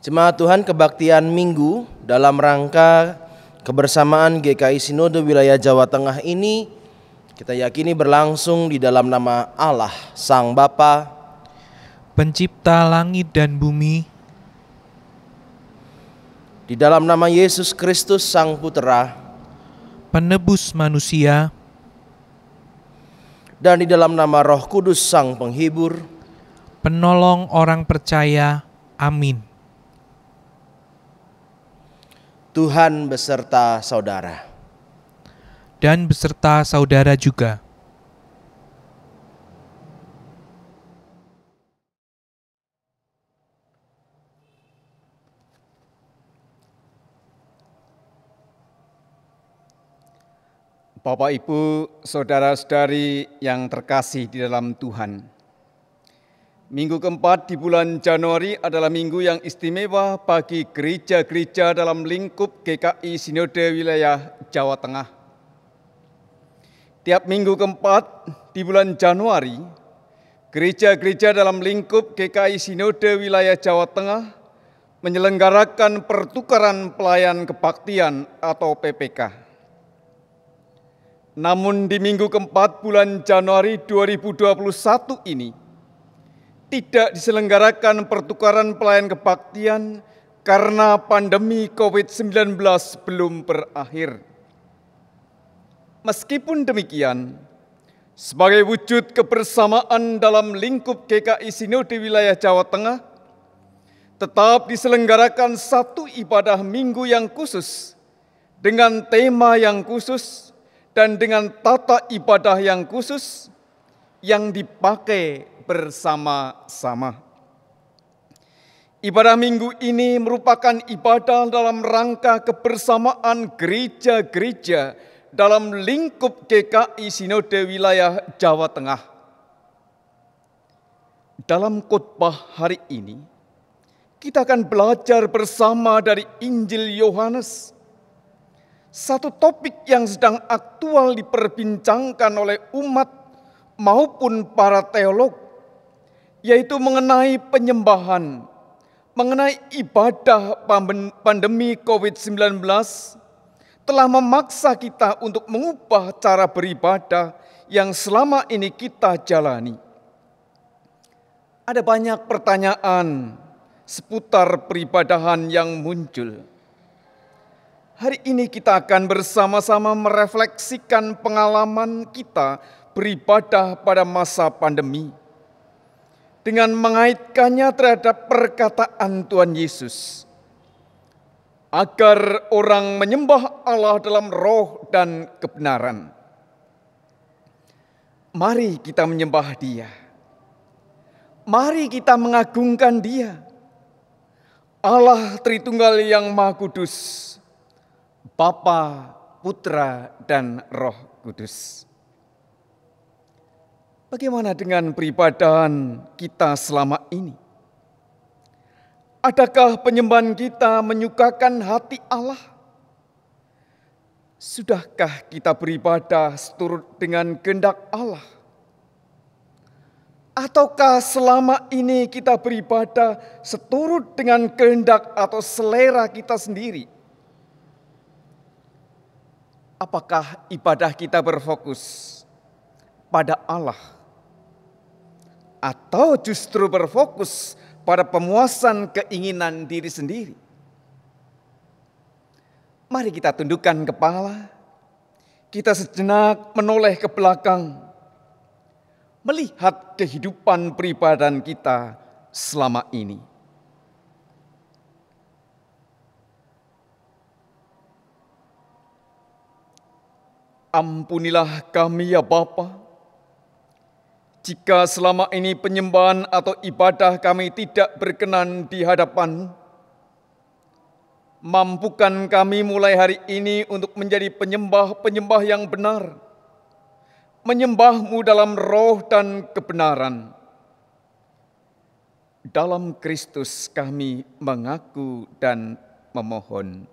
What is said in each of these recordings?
Jemaat Tuhan, kebaktian Minggu dalam rangka kebersamaan GKI Sinode Wilayah Jawa Tengah ini kita yakini berlangsung di dalam nama Allah, Sang Bapa, Pencipta langit dan bumi, di dalam nama Yesus Kristus Sang Putera, Penebus manusia, dan di dalam nama Roh Kudus Sang Penghibur, Penolong orang percaya. Amin. Tuhan beserta saudara. Dan beserta saudara juga. Bapak, Ibu, saudara-saudari yang terkasih di dalam Tuhan. Minggu keempat di bulan Januari adalah minggu yang istimewa bagi gereja-gereja dalam lingkup GKI Sinode Wilayah Jawa Tengah. Tiap minggu keempat di bulan Januari, gereja-gereja dalam lingkup GKI Sinode Wilayah Jawa Tengah menyelenggarakan pertukaran pelayan kebaktian atau PPK. Namun di minggu keempat bulan Januari 2021 ini, tidak diselenggarakan pertukaran pelayan kebaktian karena pandemi COVID-19 belum berakhir. Meskipun demikian, sebagai wujud kebersamaan dalam lingkup GKI Sinode Wilayah Jawa Tengah, tetap diselenggarakan satu ibadah minggu yang khusus, dengan tema yang khusus, dan dengan tata ibadah yang khusus yang dipakai bersama-sama. Ibadah minggu ini merupakan ibadah dalam rangka kebersamaan gereja-gereja dalam lingkup GKI Sinode Wilayah Jawa Tengah. Dalam khotbah hari ini, kita akan belajar bersama dari Injil Yohanes, satu topik yang sedang aktual diperbincangkan oleh umat maupun para teolog, yaitu mengenai penyembahan, mengenai ibadah pandemi COVID-19 telah memaksa kita untuk mengubah cara beribadah yang selama ini kita jalani. Ada banyak pertanyaan seputar peribadahan yang muncul. Hari ini kita akan bersama-sama merefleksikan pengalaman kita beribadah pada masa pandemi dengan mengaitkannya terhadap perkataan Tuhan Yesus, agar orang menyembah Allah dalam roh dan kebenaran. Mari kita menyembah Dia. Mari kita mengagungkan Dia. Allah Tritunggal yang Maha Kudus, Bapa, Putra, dan Roh Kudus. Bagaimana dengan peribadahan kita selama ini? Adakah penyembahan kita menyukakan hati Allah? Sudahkah kita beribadah seturut dengan kehendak Allah? Ataukah selama ini kita beribadah seturut dengan kehendak atau selera kita sendiri? Apakah ibadah kita berfokus pada Allah? Atau justru berfokus pada pemuasan keinginan diri sendiri? Mari kita tundukkan kepala, kita sejenak menoleh ke belakang, melihat kehidupan peribadahan kita selama ini. Ampunilah kami ya Bapa, jika selama ini penyembahan atau ibadah kami tidak berkenan di hadapan-Mu. Mampukan kami mulai hari ini untuk menjadi penyembah-penyembah yang benar, menyembah-Mu dalam roh dan kebenaran. Dalam Kristus kami mengaku dan memohon.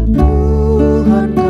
Tuhan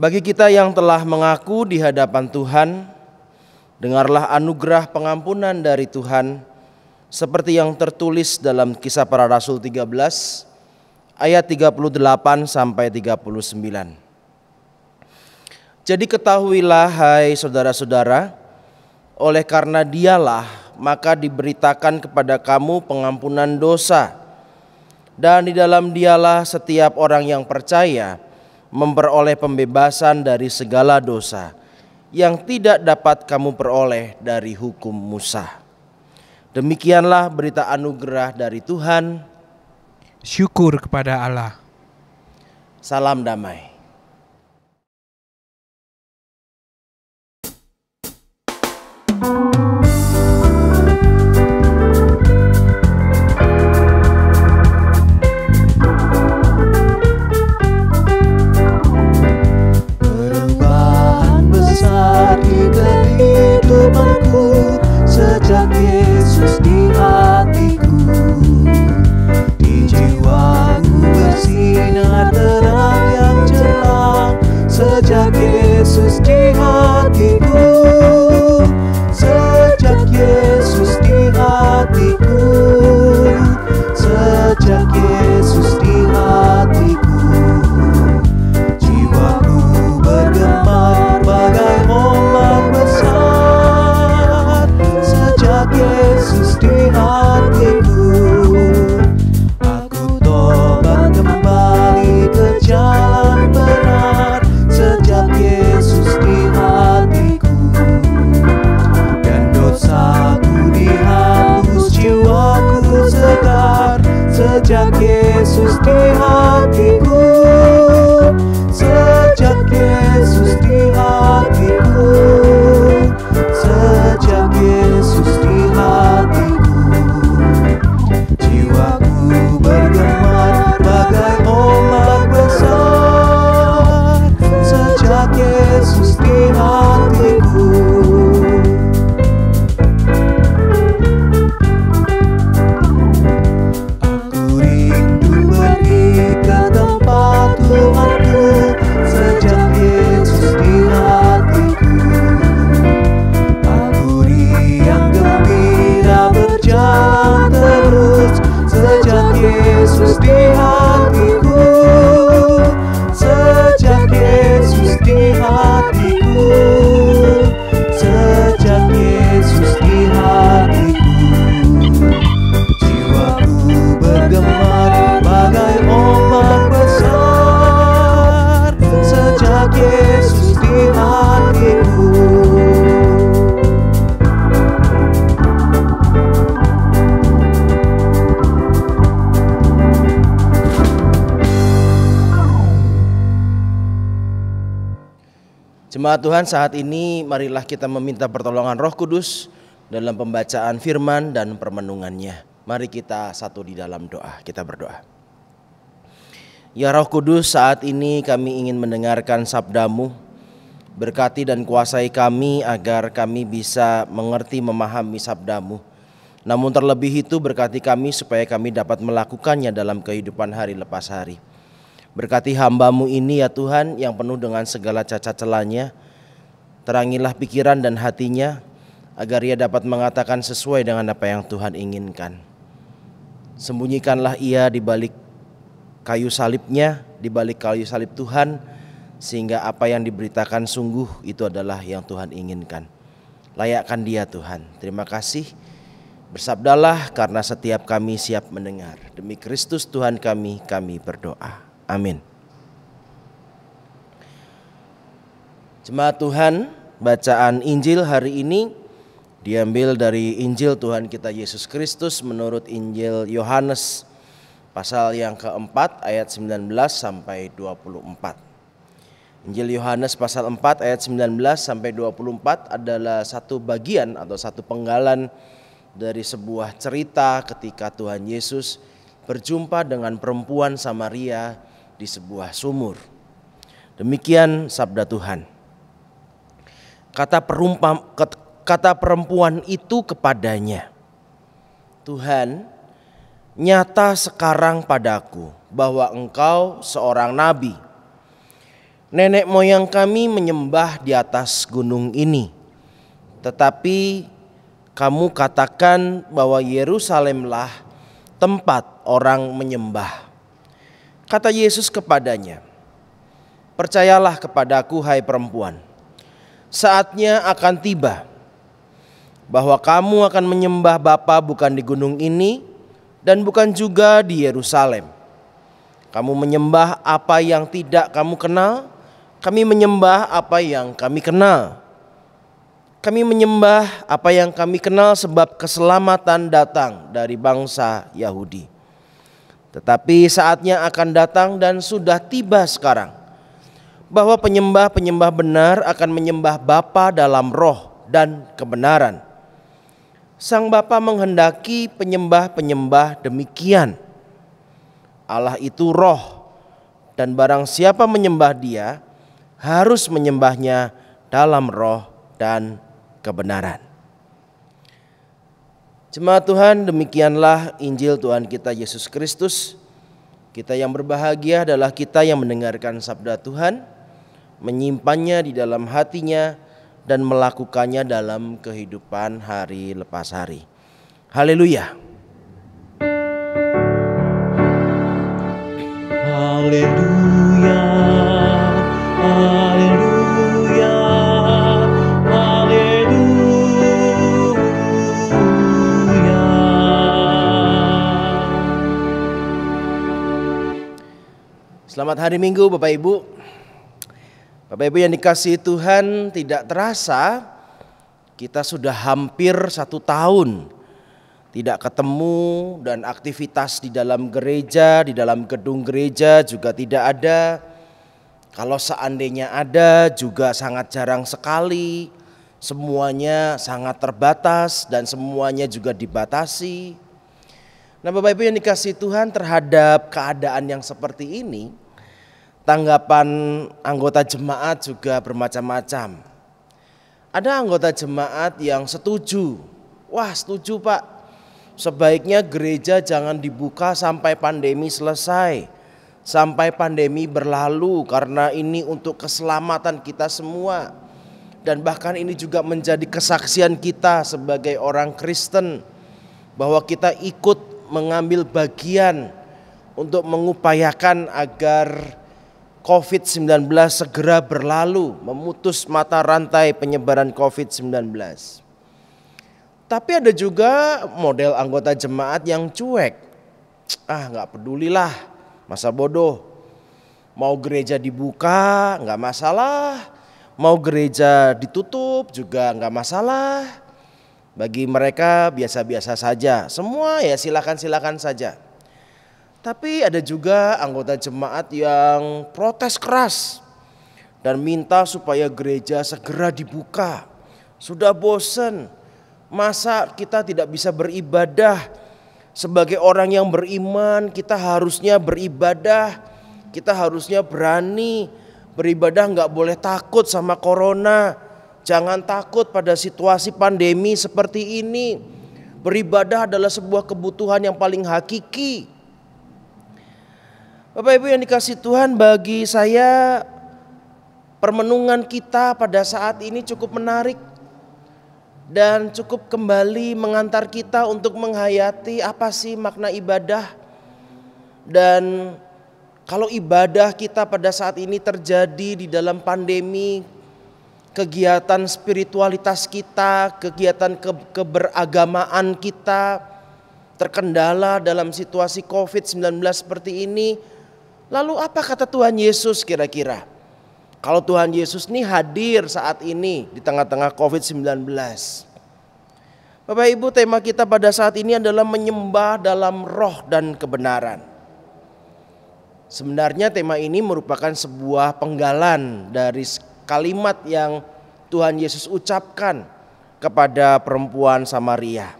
Bagi kita yang telah mengaku di hadapan Tuhan, dengarlah anugerah pengampunan dari Tuhan seperti yang tertulis dalam Kisah Para Rasul 13 ayat 38 sampai 39. Jadi ketahuilah hai saudara-saudara, oleh karena Dialah maka diberitakan kepada kamu pengampunan dosa, dan di dalam Dialah setiap orang yang percaya memperoleh pembebasan dari segala dosa yang tidak dapat kamu peroleh dari hukum Musa. Demikianlah berita anugerah dari Tuhan. Syukur kepada Allah. Salam damai. Perubahan besar di kehidupanku sejak Yesus di hatiku. Di jiwaku bersinar terang yang cemerlang sejak Yesus di hatiku. Sejak Yesus di hatiku. Sejak Yesus di hatiku. Jiwaku bergema bagai ombak besar sejak Yesus di hatiku. Aku tobat kembali ke jalan benar sejak Yesus di hatiku. Dan dosaku dihapus, jiwaku segar sejak Yesus di hatiku. Sejak Yesus di hatiku. Sejak Yesus di hatiku. Jiwaku bergema bagai ombak besar sejak Yesus di hatiku. Aku rindu pergi ke tempat Tuhanku sejak Yesus di hatiku. Aku riang gembira berjalan terus sejak Yesus di hatiku. Sejak Yesus di hatiku. Sejak Yesus di hatiku. Jiwaku bergema bagai ombak besar sejak Yesus di hatiku. Jemaat Tuhan, saat ini marilah kita meminta pertolongan Roh Kudus dalam pembacaan firman dan permenungannya. Mari kita satu di dalam doa, kita berdoa. Ya Roh Kudus, saat ini kami ingin mendengarkan sabda-Mu. Berkati dan kuasai kami agar kami bisa mengerti memahami sabda-Mu. Namun terlebih itu berkati kami supaya kami dapat melakukannya dalam kehidupan hari lepas hari. Berkati hamba-Mu ini ya Tuhan yang penuh dengan segala cacat celahnya. Terangilah pikiran dan hatinya agar ia dapat mengatakan sesuai dengan apa yang Tuhan inginkan. Sembunyikanlah ia di balik kayu salibnya, di balik kayu salib Tuhan, sehingga apa yang diberitakan sungguh itu adalah yang Tuhan inginkan. Layakkan dia Tuhan. Terima kasih. Bersabdalah karena setiap kami siap mendengar. Demi Kristus Tuhan kami berdoa. Amin. Jemaat Tuhan, bacaan Injil hari ini diambil dari Injil Tuhan kita Yesus Kristus menurut Injil Yohanes pasal yang keempat ayat 19 sampai 24. Injil Yohanes pasal 4 ayat 19 sampai 24 adalah satu bagian atau satu penggalan dari sebuah cerita ketika Tuhan Yesus berjumpa dengan perempuan Samaria di sebuah sumur. Demikian sabda Tuhan. Kata perempuan itu kepadanya, Tuhan, nyata sekarang padaku bahwa engkau seorang nabi. nenek moyang kami menyembah di atas gunung ini, tetapi kamu katakan bahwa Yerusalemlah tempat orang menyembah. Kata Yesus kepadanya, percayalah kepadaku hai perempuan, saatnya akan tiba bahwa kamu akan menyembah Bapa bukan di gunung ini dan bukan juga di Yerusalem. Kamu menyembah apa yang tidak kamu kenal, kami menyembah apa yang kami kenal. Kami menyembah apa yang kami kenal sebab keselamatan datang dari bangsa Yahudi. Tetapi saatnya akan datang dan sudah tiba sekarang, bahwa penyembah-penyembah benar akan menyembah Bapa dalam roh dan kebenaran. Sang Bapa menghendaki penyembah-penyembah demikian. Allah itu roh, dan barang siapa menyembah Dia harus menyembahnya dalam roh dan kebenaran. Jemaat Tuhan, demikianlah Injil Tuhan kita Yesus Kristus. Kita yang berbahagia adalah kita yang mendengarkan sabda Tuhan, menyimpannya di dalam hatinya, dan melakukannya dalam kehidupan hari lepas hari. Haleluya. Haleluya, haleluya, haleluya. Selamat hari Minggu Bapak Ibu. Bapak Ibu yang dikasihi Tuhan, tidak terasa kita sudah hampir 1 tahun tidak ketemu, dan aktivitas di dalam gereja, di dalam gedung gereja juga tidak ada. Kalau seandainya ada juga sangat jarang sekali. Semuanya sangat terbatas dan semuanya juga dibatasi. Nah Bapak Ibu yang dikasihi Tuhan, terhadap keadaan yang seperti ini, tanggapan anggota jemaat juga bermacam-macam. Ada anggota jemaat yang setuju. Wah, setuju Pak. Sebaiknya gereja jangan dibuka sampai pandemi selesai, sampai pandemi berlalu, karena ini untuk keselamatan kita semua. Dan bahkan ini juga menjadi kesaksian kita sebagai orang Kristen, bahwa kita ikut mengambil bagian untuk mengupayakan agar COVID-19 segera berlalu, memutus mata rantai penyebaran COVID-19. Tapi ada juga model anggota jemaat yang cuek. Gak pedulilah, masa bodoh. Mau gereja dibuka gak masalah, mau gereja ditutup juga gak masalah. Bagi mereka biasa-biasa saja, semua ya silakan saja. Tapi ada juga anggota jemaat yang protes keras dan minta supaya gereja segera dibuka. Sudah bosen. Masa kita tidak bisa beribadah? Sebagai orang yang beriman, kita harusnya beribadah. Kita harusnya berani beribadah, gak boleh takut sama corona. Jangan takut pada situasi pandemi seperti ini. Beribadah adalah sebuah kebutuhan yang paling hakiki. Bapak Ibu yang dikasihi Tuhan, bagi saya permenungan kita pada saat ini cukup menarik dan cukup kembali mengantar kita untuk menghayati apa sih makna ibadah. Dan kalau ibadah kita pada saat ini terjadi di dalam pandemi, kegiatan spiritualitas kita, kegiatan keberagamaan kita terkendala dalam situasi COVID-19 seperti ini, lalu apa kata Tuhan Yesus kira-kira? Kalau Tuhan Yesus ini hadir saat ini di tengah-tengah COVID-19. Bapak Ibu, tema kita pada saat ini adalah menyembah dalam roh dan kebenaran. Sebenarnya tema ini merupakan sebuah penggalan dari kalimat yang Tuhan Yesus ucapkan kepada perempuan Samaria.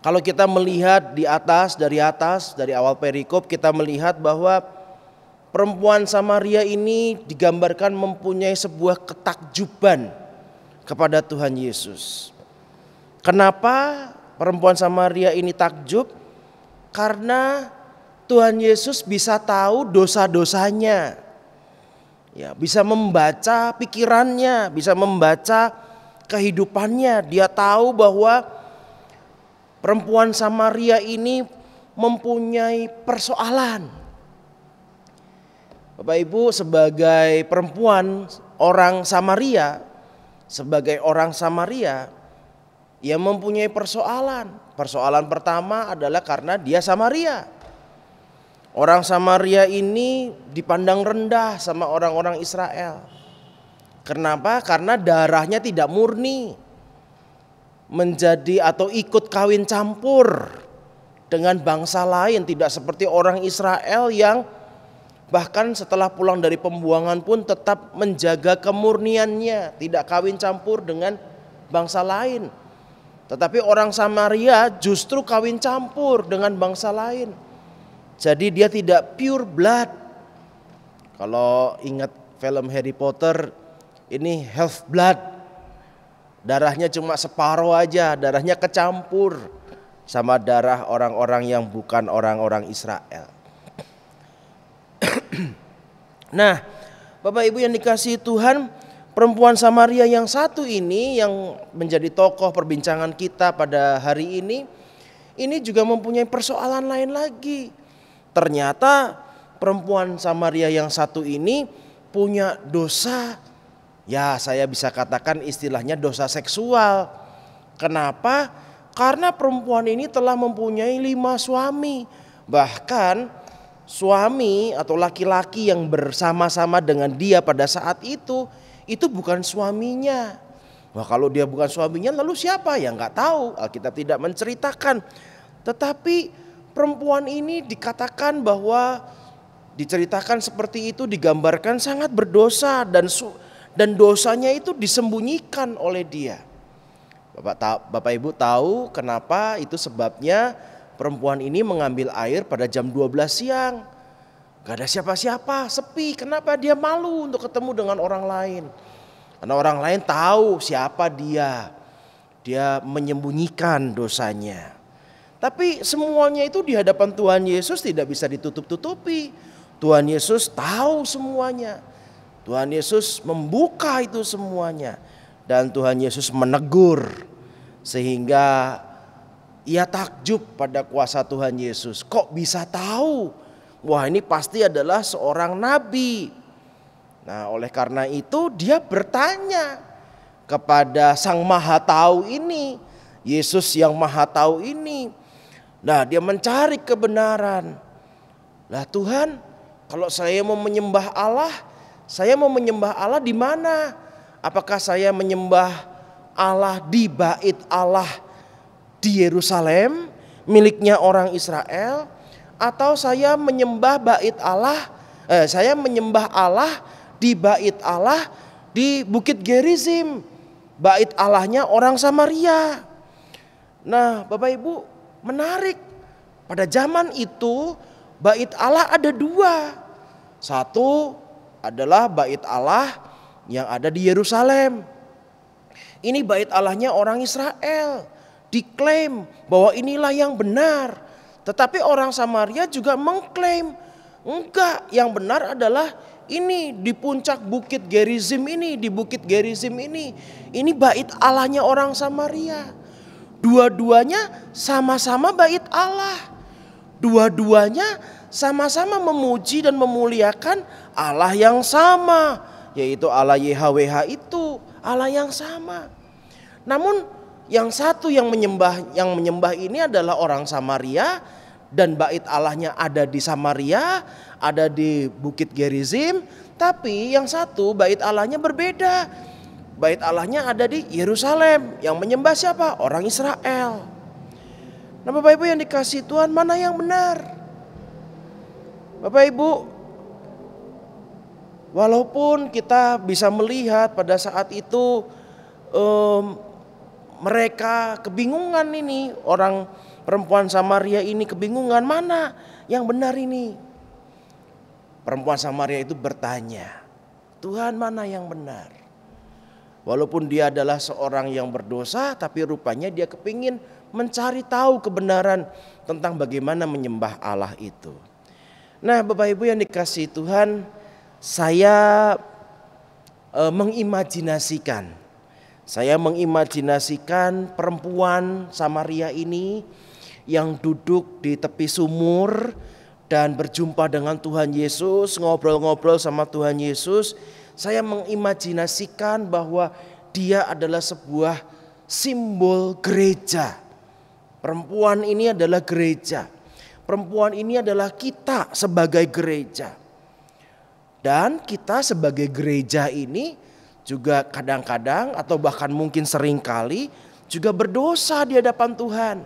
Kalau kita melihat dari awal perikop, kita melihat bahwa perempuan Samaria ini digambarkan mempunyai sebuah ketakjuban kepada Tuhan Yesus. Kenapa perempuan Samaria ini takjub? Karena Tuhan Yesus bisa tahu dosa-dosanya. Ya, bisa membaca pikirannya, bisa membaca kehidupannya. Dia tahu bahwa perempuan Samaria ini mempunyai persoalan. Bapak Ibu, sebagai perempuan orang Samaria, ia mempunyai persoalan. Persoalan pertama adalah karena dia Samaria. Orang Samaria ini dipandang rendah sama orang-orang Israel. Kenapa? Karena darahnya tidak murni, menjadi atau ikut kawin campur dengan bangsa lain. Tidak seperti orang Israel yang bahkan setelah pulang dari pembuangan pun tetap menjaga kemurniannya, tidak kawin campur dengan bangsa lain. Tetapi orang Samaria justru kawin campur dengan bangsa lain. Jadi dia tidak pure blood. Kalau ingat film Harry Potter, ini half blood. Darahnya cuma separuh aja, darahnya kecampur sama darah orang-orang yang bukan orang-orang Israel. Nah, Bapak Ibu yang dikasihi Tuhan, perempuan Samaria yang satu ini yang menjadi tokoh perbincangan kita pada hari ini juga mempunyai persoalan lain lagi. Ternyata perempuan Samaria yang satu ini punya dosa, ya saya bisa katakan istilahnya dosa seksual. Kenapa? Karena perempuan ini telah mempunyai 5 suami. Bahkan suami atau laki-laki yang bersama-sama dengan dia pada saat itu bukan suaminya. Wah, kalau dia bukan suaminya lalu siapa? Ya nggak tahu, Alkitab tidak menceritakan. Tetapi perempuan ini diceritakan seperti itu, digambarkan sangat berdosa dan dosanya itu disembunyikan oleh dia. Bapak Ibu tahu kenapa itu sebabnya perempuan ini mengambil air pada jam 12 siang. Gak ada siapa-siapa, sepi. Kenapa dia malu untuk ketemu dengan orang lain? Karena orang lain tahu siapa dia. Dia menyembunyikan dosanya. Tapi semuanya itu di hadapan Tuhan Yesus tidak bisa ditutup-tutupi. Tuhan Yesus tahu semuanya. Tuhan Yesus membuka itu semuanya. Dan Tuhan Yesus menegur. Sehingga ia takjub pada kuasa Tuhan Yesus. Kok bisa tahu? Wah, ini pasti adalah seorang nabi. Nah, oleh karena itu dia bertanya kepada Sang Maha Tahu ini. Yesus yang Maha Tahu ini. Nah, dia mencari kebenaran. Lah Tuhan, kalau saya mau menyembah Allah di mana? Apakah saya menyembah Allah di bait Allah di Yerusalem miliknya orang Israel, atau saya menyembah Allah di bait Allah di Bukit Gerizim, bait Allahnya orang Samaria. Nah, Bapak Ibu, menarik. Pada zaman itu bait Allah ada 2. Satu adalah bait Allah yang ada di Yerusalem. Ini bait Allahnya orang Israel. Diklaim bahwa inilah yang benar. Tetapi orang Samaria juga mengklaim, enggak, yang benar adalah ini di puncak Bukit Gerizim ini, di Bukit Gerizim ini. Ini bait Allahnya orang Samaria. Dua-duanya sama-sama bait Allah. Dua-duanya sama-sama memuji dan memuliakan Allah yang sama, yaitu Allah YHWH itu, Allah yang sama. Namun yang satu yang menyembah ini adalah orang Samaria, dan bait Allahnya ada di Samaria, ada di Bukit Gerizim. Tapi yang satu bait Allahnya berbeda. Bait Allahnya ada di Yerusalem. Yang menyembah siapa? Orang Israel. Nah, Bapak Ibu yang dikasihi Tuhan, mana yang benar? Bapak Ibu, walaupun kita bisa melihat pada saat itu mereka kebingungan ini, orang perempuan Samaria ini kebingungan, mana yang benar ini? Perempuan Samaria itu bertanya, Tuhan, mana yang benar? Walaupun dia adalah seorang yang berdosa, tapi rupanya dia kepingin mencari tahu kebenaran tentang bagaimana menyembah Allah itu. Nah, Bapak Ibu yang dikasihi Tuhan, saya mengimajinasikan. Saya mengimajinasikan perempuan Samaria ini yang duduk di tepi sumur dan berjumpa dengan Tuhan Yesus, ngobrol-ngobrol sama Tuhan Yesus. Saya mengimajinasikan bahwa dia adalah sebuah simbol gereja. Perempuan ini adalah gereja. Perempuan ini adalah kita sebagai gereja. Dan kita sebagai gereja ini juga kadang-kadang atau bahkan mungkin seringkali juga berdosa di hadapan Tuhan.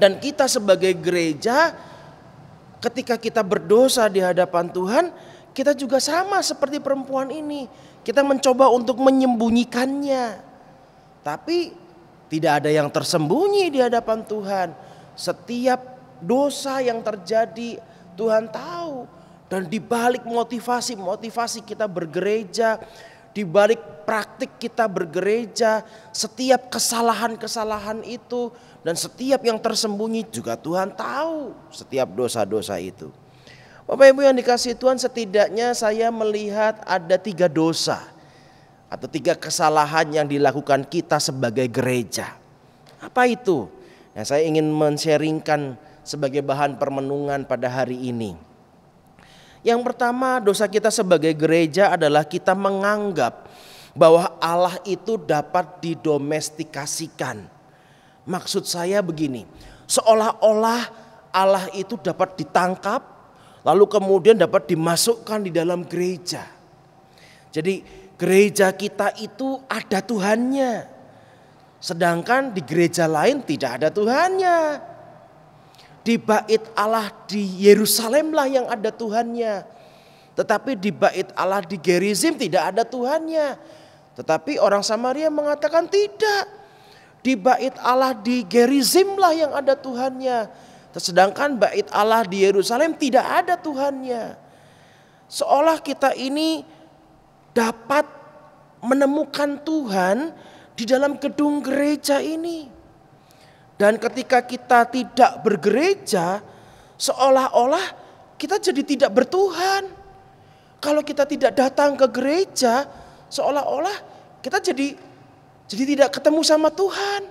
Dan kita sebagai gereja ketika kita berdosa di hadapan Tuhan, kita juga sama seperti perempuan ini. Kita mencoba untuk menyembunyikannya. Tapi tidak ada yang tersembunyi di hadapan Tuhan. Setiap dosa yang terjadi Tuhan tahu. Dan di balik motivasi kita bergereja, di balik praktik kita bergereja, setiap kesalahan-kesalahan itu dan setiap yang tersembunyi juga Tuhan tahu, setiap dosa-dosa itu. Bapak Ibu yang dikasihi Tuhan, setidaknya saya melihat ada 3 dosa atau 3 kesalahan yang dilakukan kita sebagai gereja. Apa itu? Nah, saya ingin men-sharingkan sebagai bahan permenungan pada hari ini. Yang pertama, dosa kita sebagai gereja adalah kita menganggap bahwa Allah itu dapat didomestikasikan. Maksud saya begini, seolah-olah Allah itu dapat ditangkap lalu kemudian dapat dimasukkan di dalam gereja. Jadi gereja kita itu ada Tuhannya, sedangkan di gereja lain tidak ada Tuhannya. Di bait Allah di Yerusalem lah yang ada Tuhannya. Tetapi di bait Allah di Gerizim tidak ada Tuhannya. Tetapi orang Samaria mengatakan tidak. Di bait Allah di Gerizim lah yang ada Tuhannya. Sedangkan bait Allah di Yerusalem tidak ada Tuhannya. Seolah kita ini dapat menemukan Tuhan di dalam gedung gereja ini. Dan ketika kita tidak bergereja, seolah-olah kita jadi tidak bertuhan. Kalau kita tidak datang ke gereja, seolah-olah kita jadi tidak ketemu sama Tuhan.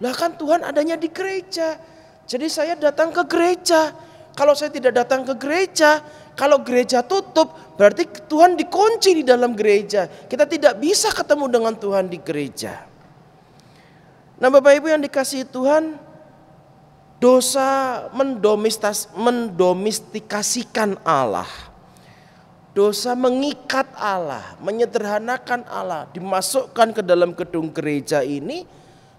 Lah kan Tuhan adanya di gereja. Jadi saya datang ke gereja. Kalau saya tidak datang ke gereja, kalau gereja tutup, berarti Tuhan dikunci di dalam gereja. Kita tidak bisa ketemu dengan Tuhan di gereja. Nah, Bapak Ibu yang dikasihi Tuhan, dosa mendomestikasikan Allah. Dosa mengikat Allah, menyederhanakan Allah, dimasukkan ke dalam gedung gereja ini,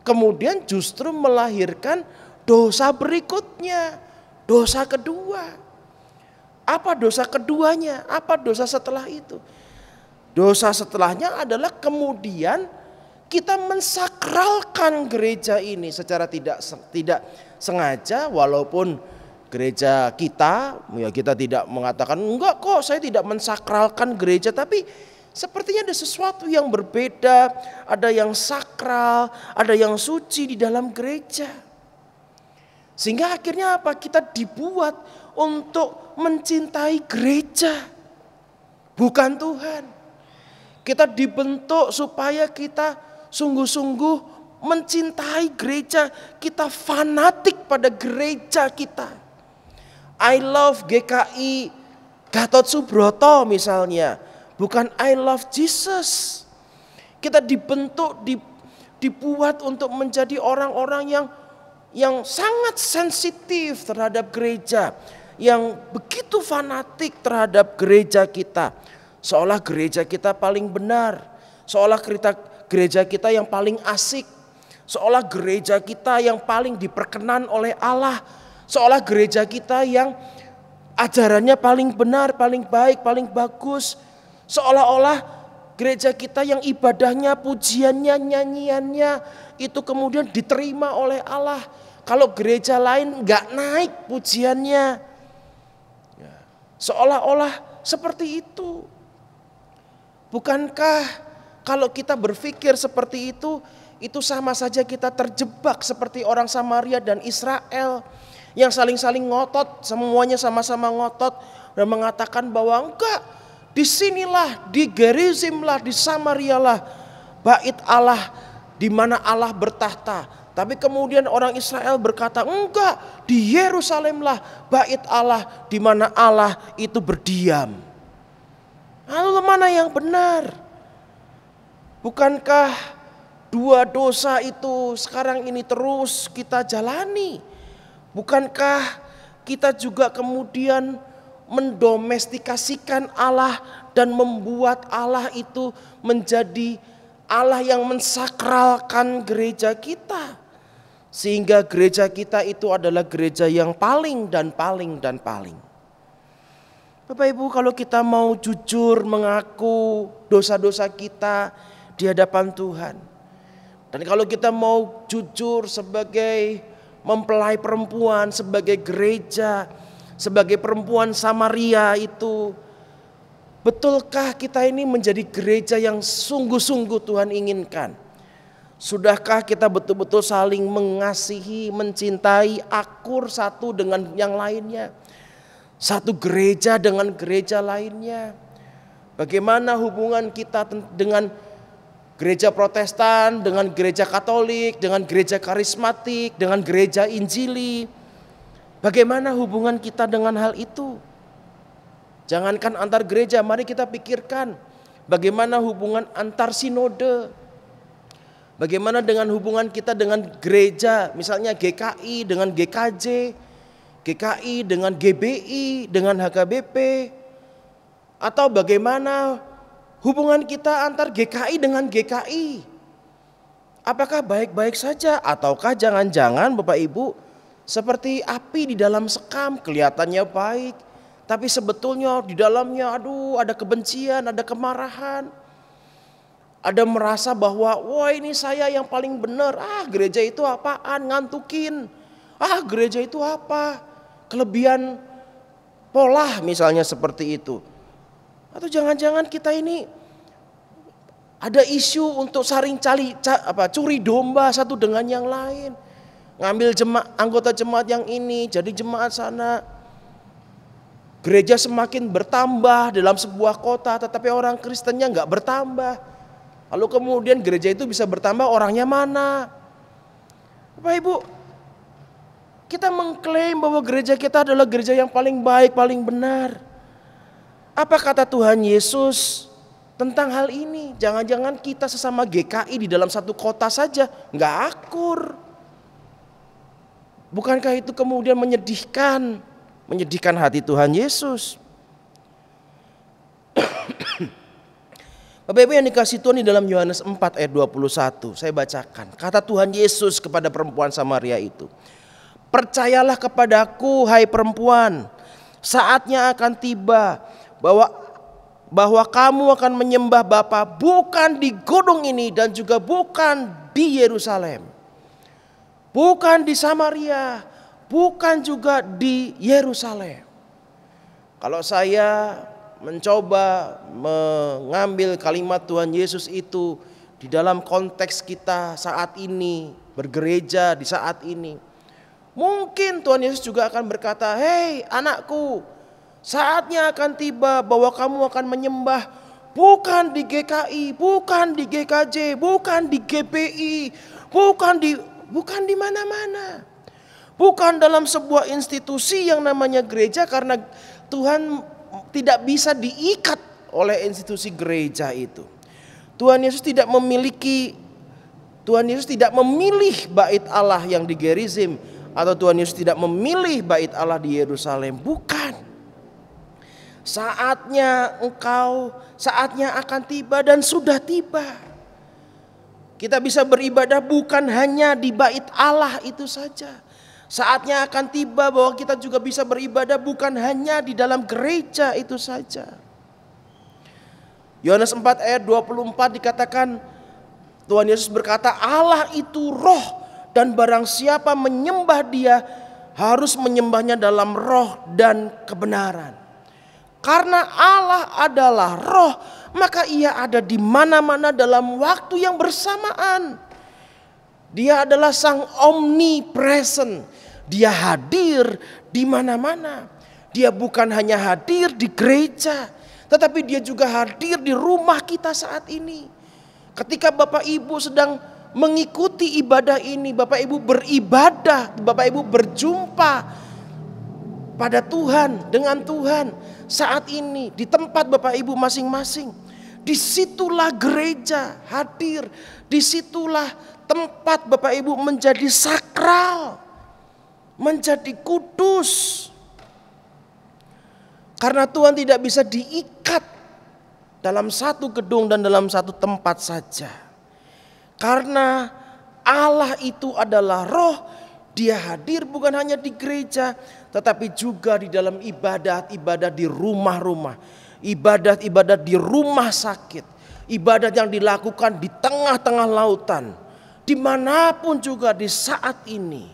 kemudian justru melahirkan dosa berikutnya, dosa kedua. Apa dosa keduanya? Apa dosa setelah itu? Dosa setelahnya adalah kemudian kita mensakralkan gereja ini secara tidak sengaja, walaupun gereja kita, ya kita tidak mengatakan enggak kok saya tidak mensakralkan gereja, tapi sepertinya ada sesuatu yang berbeda, ada yang sakral, ada yang suci di dalam gereja. Sehingga akhirnya apa? Kita dibuat untuk mencintai gereja, bukan Tuhan. Kita dibentuk supaya kita sungguh-sungguh mencintai gereja, kita fanatik pada gereja kita. I love GKI Gatot Subroto misalnya, bukan I love Jesus. Kita dibentuk, dibuat untuk menjadi orang-orang yang sangat sensitif terhadap gereja, yang begitu fanatik terhadap gereja kita. Seolah gereja kita paling benar, seolah gereja kita yang paling asik, seolah gereja kita yang paling diperkenan oleh Allah, seolah gereja kita yang ajarannya paling benar, paling baik, paling bagus. Seolah-olah gereja kita yang ibadahnya, pujiannya, nyanyiannya itu kemudian diterima oleh Allah. Kalau gereja lain gak naik pujiannya. Seolah-olah seperti itu. Bukankah kalau kita berpikir seperti itu sama saja kita terjebak seperti orang Samaria dan Israel yang saling-saling ngotot, semuanya sama-sama ngotot dan mengatakan bahwa enggak, Disinilah, di Gerizimlah, di Samarialah bait Allah di mana Allah bertahta. Tapi kemudian orang Israel berkata, enggak, di Yerusalemlah bait Allah di mana Allah itu berdiam. Lalu mana yang benar? Bukankah dua dosa itu sekarang ini terus kita jalani? Bukankah kita juga kemudian mendomestikasikan Allah dan membuat Allah itu menjadi Allah yang mensakralkan gereja kita, sehingga gereja kita itu adalah gereja yang paling dan paling dan paling. Bapak Ibu, kalau kita mau jujur mengaku dosa-dosa kita di hadapan Tuhan, dan kalau kita mau jujur sebagai mempelai perempuan, sebagai gereja, sebagai perempuan Samaria itu, betulkah kita ini menjadi gereja yang sungguh-sungguh Tuhan inginkan? Sudahkah kita betul-betul saling mengasihi, mencintai, akur satu dengan yang lainnya? Satu gereja dengan gereja lainnya. Bagaimana hubungan kita dengan gereja Protestan, dengan gereja Katolik, dengan gereja karismatik, dengan gereja Injili? Bagaimana hubungan kita dengan hal itu? Jangankan antar gereja, mari kita pikirkan bagaimana hubungan antar sinode. Bagaimana dengan hubungan kita dengan gereja, misalnya GKI dengan GKJ, GKI dengan GBI, dengan HKBP. Atau bagaimana hubungan kita antar GKI dengan GKI. Apakah baik-baik saja ataukah jangan-jangan Bapak Ibu seperti api di dalam sekam, kelihatannya baik, tapi sebetulnya di dalamnya ada kebencian, ada kemarahan. Ada merasa bahwa wah ini saya yang paling benar. Gereja itu apaan, ngantukin. Gereja itu apa, kelebihan pola misalnya seperti itu. Atau jangan-jangan kita ini ada isu untuk saling curi domba satu dengan yang lain. Ngambil anggota jemaat yang ini jadi jemaat sana. Gereja semakin bertambah dalam sebuah kota, tetapi orang Kristennya nggak bertambah. Lalu kemudian gereja itu bisa bertambah, orangnya mana? Bapak Ibu, kita mengklaim bahwa gereja kita adalah gereja yang paling baik, paling benar. Apa kata Tuhan Yesus tentang hal ini? Jangan-jangan kita sesama GKI di dalam satu kota saja nggak akur. Bukankah itu kemudian menyedihkan hati Tuhan Yesus? Bapak Ibu yang dikasihi Tuhan, di dalam Yohanes 4 ayat 21 saya bacakan. Kata Tuhan Yesus kepada perempuan Samaria itu, percayalah kepadaku hai perempuan, saatnya akan tiba bahwa kamu akan menyembah Bapa bukan di gunung ini dan juga bukan di Yerusalem. Bukan di Samaria, bukan juga di Yerusalem. Kalau saya mencoba mengambil kalimat Tuhan Yesus itu di dalam konteks kita saat ini, bergereja di saat ini, mungkin Tuhan Yesus juga akan berkata, hei anakku, saatnya akan tiba bahwa kamu akan menyembah bukan di GKI, bukan di GKJ, bukan di GPI, bukan di mana-mana. Bukan dalam sebuah institusi yang namanya gereja, karena Tuhan tidak bisa diikat oleh institusi gereja itu. Tuhan Yesus tidak memilih bait Allah yang di Gerizim, atau Tuhan Yesus tidak memilih bait Allah di Yerusalem. Bukan. Saatnya akan tiba dan sudah tiba. Kita bisa beribadah bukan hanya di bait Allah itu saja. Saatnya akan tiba bahwa kita juga bisa beribadah bukan hanya di dalam gereja itu saja. Yohanes 4 ayat 24 dikatakan, Tuhan Yesus berkata, Allah itu roh dan barang siapa menyembah Dia harus menyembahnya dalam roh dan kebenaran. Karena Allah adalah roh, maka Ia ada di mana-mana dalam waktu yang bersamaan. Dia adalah Sang omnipresent. Dia hadir di mana-mana. Dia bukan hanya hadir di gereja, tetapi dia juga hadir di rumah kita saat ini. Ketika Bapak Ibu sedang mengikuti ibadah ini, Bapak Ibu beribadah, Bapak Ibu berjumpa pada Tuhan, dengan Tuhan saat ini di tempat Bapak Ibu masing-masing. Disitulah gereja hadir, disitulah tempat Bapak Ibu menjadi sakral, menjadi kudus. Karena Tuhan tidak bisa diikat dalam satu gedung dan dalam satu tempat saja. Karena Allah itu adalah roh, dia hadir bukan hanya di gereja, tetapi juga di dalam ibadat-ibadat di rumah-rumah, ibadat-ibadat di rumah sakit, ibadat yang dilakukan di tengah-tengah lautan, dimanapun juga di saat ini.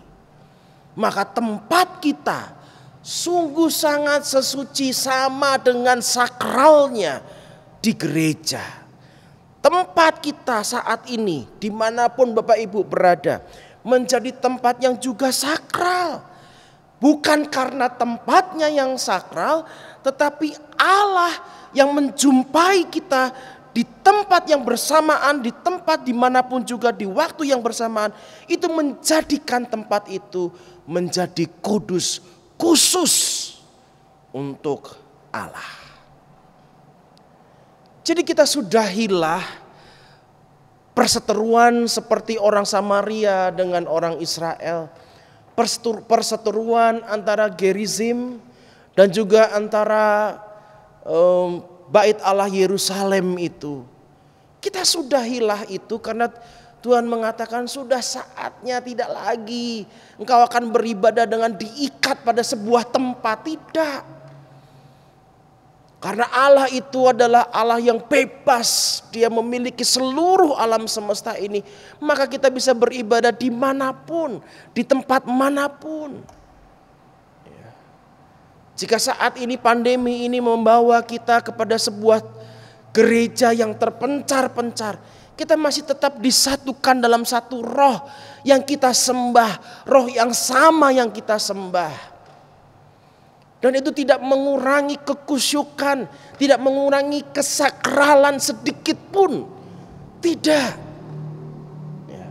Maka tempat kita sungguh sangat sesuci, sama dengan sakralnya di gereja. Tempat kita saat ini dimanapun Bapak Ibu berada menjadi tempat yang juga sakral. Bukan karena tempatnya yang sakral, tetapi Allah yang menjumpai kita di tempat yang bersamaan, di tempat dimanapun juga di waktu yang bersamaan, itu menjadikan tempat itu menjadi kudus, khusus untuk Allah. Jadi kita sudahilah perseteruan seperti orang Samaria dengan orang Israel, perseteruan antara Gerizim dan juga antara Bait Allah Yerusalem itu. Kita sudahilah itu karena Tuhan mengatakan sudah saatnya, tidak lagi engkau akan beribadah dengan diikat pada sebuah tempat, tidak. Karena Allah itu adalah Allah yang bebas, dia memiliki seluruh alam semesta ini. Maka kita bisa beribadah dimanapun, di tempat manapun. Jika saat ini pandemi ini membawa kita kepada sebuah gereja yang terpencar-pencar, kita masih tetap disatukan dalam satu roh yang kita sembah, roh yang sama yang kita sembah. Dan itu tidak mengurangi kekusyukan, tidak mengurangi kesakralan sedikit pun. Tidak. Ya.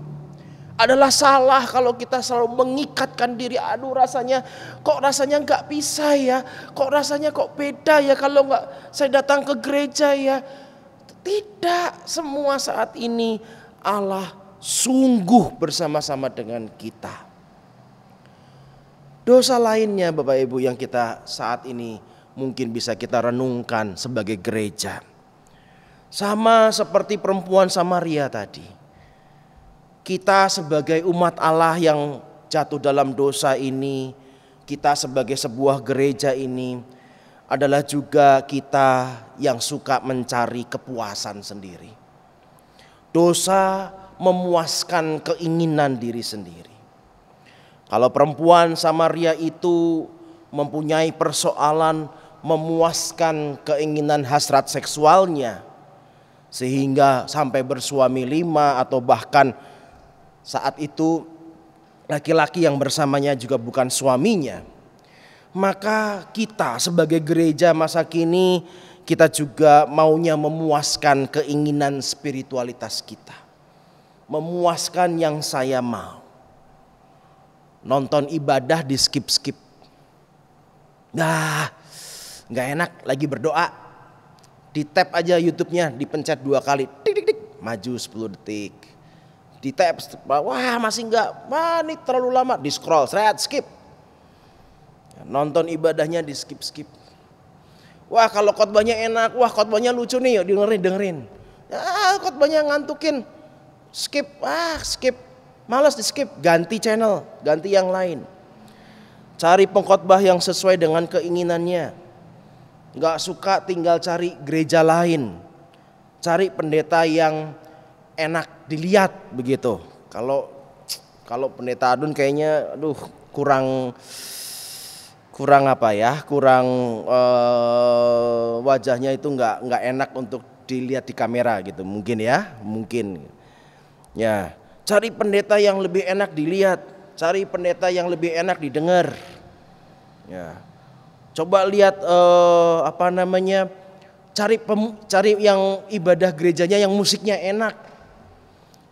Adalah salah kalau kita selalu mengikatkan diri. Aduh rasanya nggak bisa ya. Kok rasanya kok beda ya kalau nggak saya datang ke gereja ya. Tidak, semua saat ini Allah sungguh bersama-sama dengan kita. Dosa lainnya Bapak Ibu yang kita saat ini mungkin bisa kita renungkan sebagai gereja. Sama seperti perempuan Samaria tadi. Kita sebagai umat Allah yang jatuh dalam dosa ini, kita sebagai sebuah gereja ini adalah juga kita yang suka mencari kepuasan sendiri. Dosa memuaskan keinginan diri sendiri. Kalau perempuan Samaria itu mempunyai persoalan memuaskan keinginan hasrat seksualnya, sehingga sampai bersuami 5 atau bahkan saat itu laki-laki yang bersamanya juga bukan suaminya. Maka kita sebagai gereja masa kini kita juga maunya memuaskan keinginan spiritualitas kita. Memuaskan yang saya mau. Nonton ibadah di skip-skip. Nah, gak enak lagi berdoa. Di tap aja YouTube-nya, dipencet 2 kali. Tik tik tik, maju 10 detik. Di tap, wah masih enggak. Wah ini terlalu lama, di scroll, skip. Nonton ibadahnya di skip-skip. Wah kalau khotbahnya enak, wah khotbahnya lucu nih, yuk dengerin. Khotbahnya ngantukin. Skip, skip. Malas di skip, ganti channel, ganti yang lain. Cari pengkhotbah yang sesuai dengan keinginannya. Gak suka tinggal cari gereja lain. Cari pendeta yang enak dilihat begitu. Kalau pendeta Adun kayaknya kurang apa ya? Wajahnya itu nggak enak untuk dilihat di kamera gitu. Mungkin ya. Ya. Cari pendeta yang lebih enak dilihat, cari pendeta yang lebih enak didengar. Ya. Coba lihat cari yang ibadah gerejanya yang musiknya enak.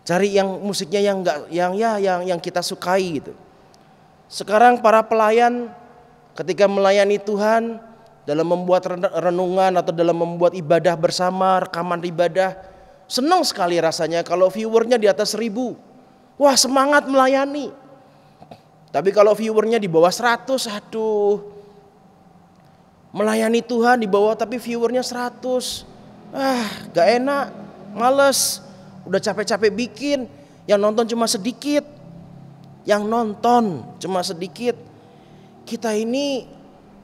Cari yang musiknya yang kita sukai gitu. Sekarang para pelayan ketika melayani Tuhan dalam membuat renungan atau dalam membuat ibadah bersama, rekaman ibadah, senang sekali rasanya kalau viewernya di atas 1000. Wah, semangat melayani. Tapi kalau viewernya di bawah 100, aduh. Melayani Tuhan di bawah tapi viewernya 100. Gak enak, males. Udah capek-capek bikin, yang nonton cuma sedikit. Kita ini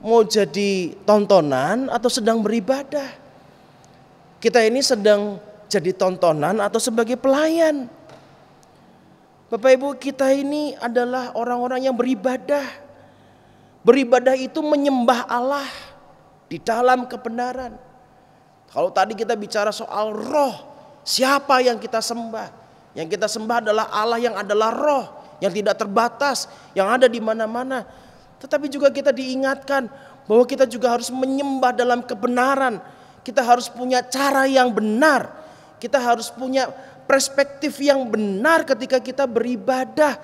mau jadi tontonan atau sedang beribadah? Kita ini sedang jadi tontonan atau sebagai pelayan? Bapak Ibu, kita ini adalah orang-orang yang beribadah. Beribadah itu menyembah Allah di dalam kebenaran. Kalau tadi kita bicara soal roh, siapa yang kita sembah? Yang kita sembah adalah Allah yang adalah roh, yang tidak terbatas, yang ada di mana-mana. Tetapi juga kita diingatkan bahwa kita juga harus menyembah dalam kebenaran. Kita harus punya cara yang benar. Kita harus punya perspektif yang benar ketika kita beribadah.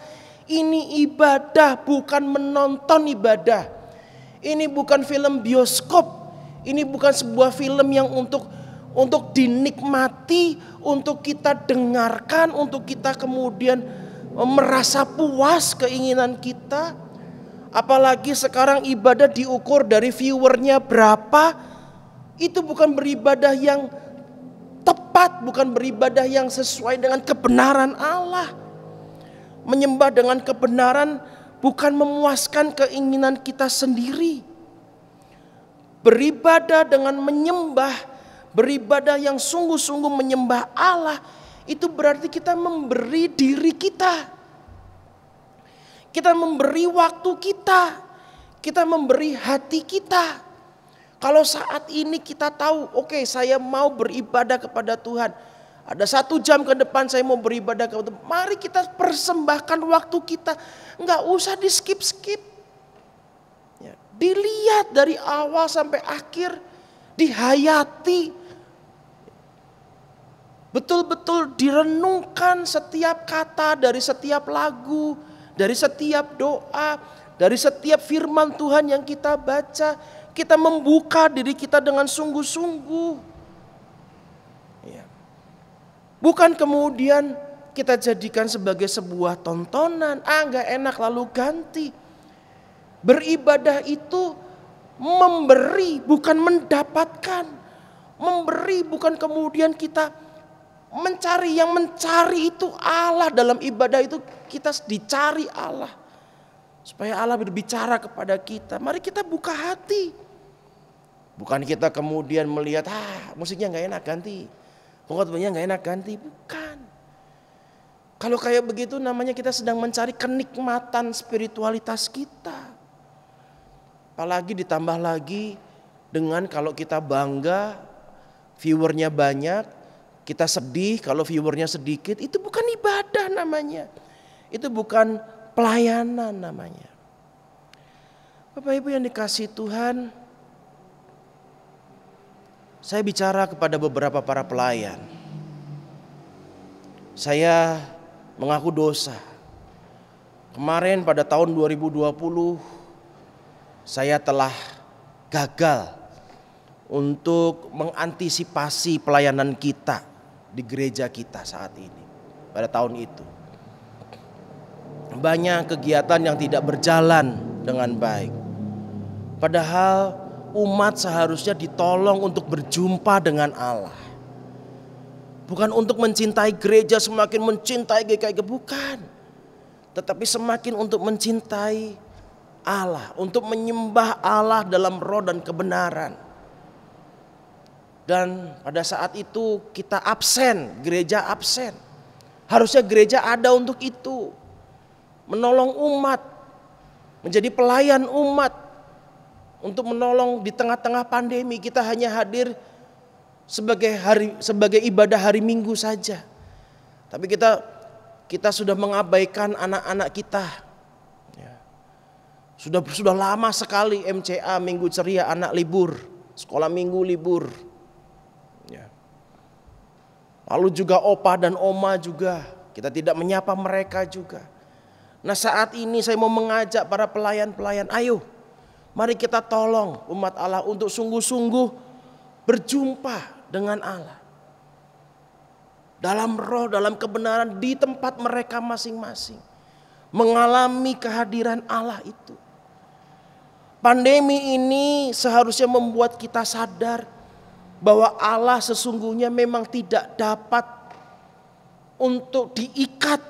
Ini ibadah, bukan menonton ibadah. Ini bukan film bioskop. Ini bukan sebuah film yang untuk dinikmati, untuk kita dengarkan, untuk kita kemudian merasa puas keinginan kita. Apalagi sekarang ibadah diukur dari viewernya berapa. Itu bukan beribadah yang tepat, bukan beribadah yang sesuai dengan kebenaran Allah. Menyembah dengan kebenaran bukan memuaskan keinginan kita sendiri. Beribadah dengan menyembah, beribadah yang sungguh-sungguh menyembah Allah, itu berarti kita memberi diri kita. Kita memberi waktu kita. Kita memberi hati kita. Kalau saat ini kita tahu, oke, saya mau beribadah kepada Tuhan. Ada 1 jam ke depan saya mau beribadah kepada Tuhan. Mari kita persembahkan waktu kita. Enggak usah di skip-skip. Ya, dilihat dari awal sampai akhir. Dihayati. Betul-betul direnungkan setiap kata dari setiap lagu. Dari setiap doa. Dari setiap firman Tuhan yang kita baca. Kita membuka diri kita dengan sungguh-sungguh. Ya. Bukan kemudian kita jadikan sebagai sebuah tontonan. Gak enak lalu ganti. Beribadah itu memberi bukan mendapatkan. Memberi bukan kemudian kita mencari. Yang mencari itu Allah. Dalam ibadah itu kita dicari Allah. Supaya Allah berbicara kepada kita. Mari kita buka hati. Bukan kita kemudian melihat, musiknya gak enak ganti. Pokoknya gak enak ganti. Bukan. Kalau kayak begitu namanya kita sedang mencari kenikmatan spiritualitas kita. Apalagi ditambah lagi dengan kalau kita bangga, viewernya banyak. Kita sedih kalau viewernya sedikit. Itu bukan ibadah namanya. Itu bukan pelayanan namanya. Bapak Ibu yang dikasihi Tuhan, saya bicara kepada beberapa para pelayan. Saya mengaku dosa. Kemarin pada tahun 2020 saya telah gagal untuk mengantisipasi pelayanan kita di gereja kita saat ini. Pada tahun itu banyak kegiatan yang tidak berjalan dengan baik. Padahal umat seharusnya ditolong untuk berjumpa dengan Allah. Bukan untuk mencintai gereja, semakin mencintai GKI, bukan. Tetapi semakin untuk mencintai Allah, untuk menyembah Allah dalam roh dan kebenaran. Dan pada saat itu kita absen, gereja absen. Harusnya gereja ada untuk itu. Menolong umat, menjadi pelayan umat. Untuk menolong di tengah-tengah pandemi, kita hanya hadir sebagai ibadah hari Minggu saja. Tapi kita sudah mengabaikan anak-anak kita. Ya. Sudah lama sekali MCA, Minggu Ceria, anak libur, sekolah minggu libur. Lalu juga opa dan oma juga, kita tidak menyapa mereka juga. Nah, saat ini saya mau mengajak para pelayan-pelayan, ayo mari kita tolong umat Allah untuk sungguh-sungguh berjumpa dengan Allah. Dalam roh, dalam kebenaran di tempat mereka masing-masing. Mengalami kehadiran Allah itu. Pandemi ini seharusnya membuat kita sadar bahwa Allah sesungguhnya memang tidak dapat untuk diikat,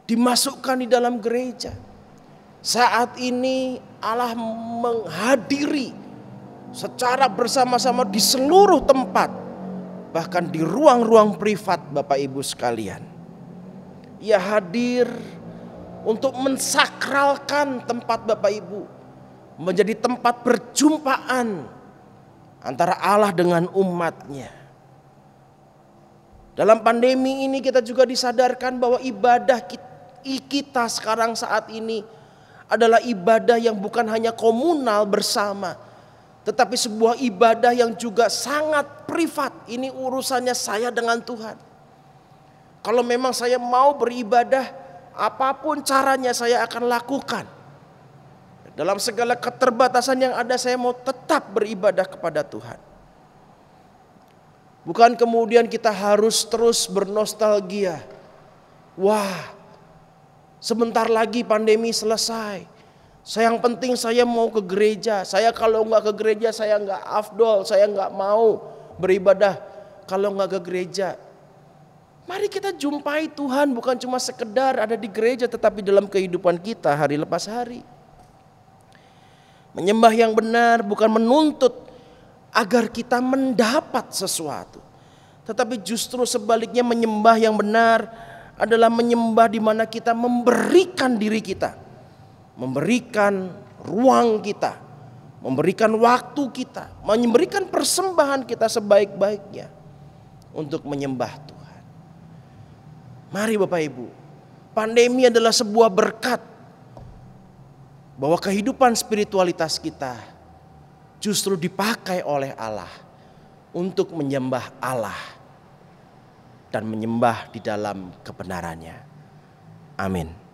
dimasukkan di dalam gereja. Saat ini Allah menghadiri secara bersama-sama di seluruh tempat, bahkan di ruang-ruang privat Bapak Ibu sekalian. Ia hadir untuk mensakralkan tempat Bapak Ibu menjadi tempat perjumpaan antara Allah dengan umatnya. Dalam pandemi ini kita juga disadarkan bahwa ibadah kita sekarang saat ini adalah ibadah yang bukan hanya komunal bersama, tetapi sebuah ibadah yang juga sangat privat. Ini urusannya saya dengan Tuhan. Kalau memang saya mau beribadah, apapun caranya saya akan lakukan. Dalam segala keterbatasan yang ada, saya mau tetap beribadah kepada Tuhan. Bukan kemudian kita harus terus bernostalgia. Wah, sebentar lagi pandemi selesai. Yang penting saya mau ke gereja. Saya kalau nggak ke gereja saya nggak afdol. Saya nggak mau beribadah kalau nggak ke gereja. Mari kita jumpai Tuhan bukan cuma sekedar ada di gereja, tetapi dalam kehidupan kita hari lepas hari. Menyembah yang benar bukan menuntut agar kita mendapat sesuatu, tetapi justru sebaliknya menyembah yang benar adalah menyembah di mana kita memberikan diri kita, memberikan ruang kita, memberikan waktu kita, memberikan persembahan kita sebaik-baiknya untuk menyembah Tuhan. Mari Bapak Ibu, pandemi adalah sebuah berkat bahwa kehidupan spiritualitas kita justru dipakai oleh Allah untuk menyembah Allah dan menyembah di dalam kebenarannya. Amin.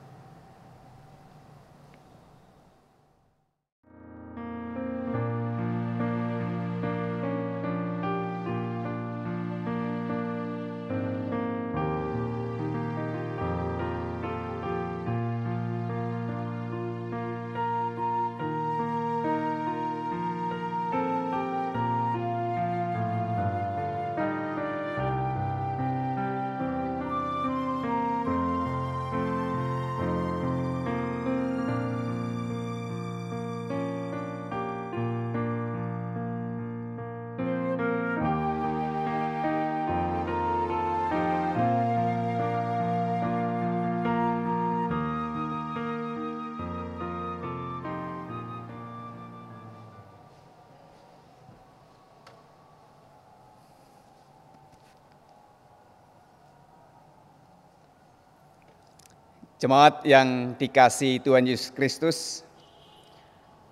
Jemaat yang dikasihi Tuhan Yesus Kristus,